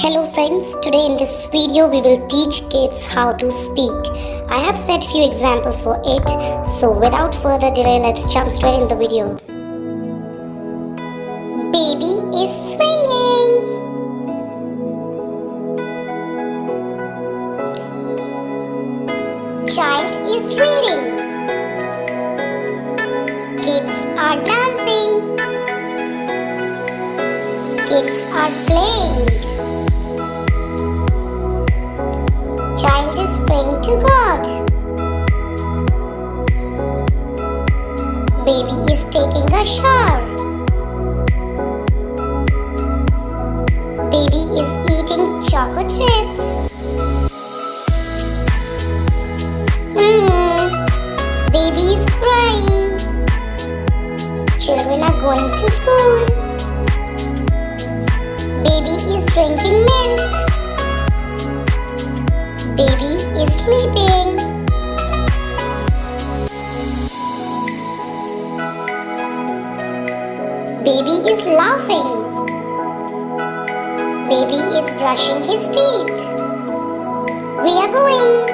Hello friends, today in this video we will teach kids how to speak. I have set few examples for it, so without further delay let's jump straight in the video. Baby is swinging. Child is reading. Kids are dancing. Kids are playing. Child is praying to God. Baby is taking a shower. Baby is eating choco chips. Baby is crying. Children are going to school. Baby is drinking milk. Baby is sleeping. Baby is laughing. Baby is brushing his teeth. We are going.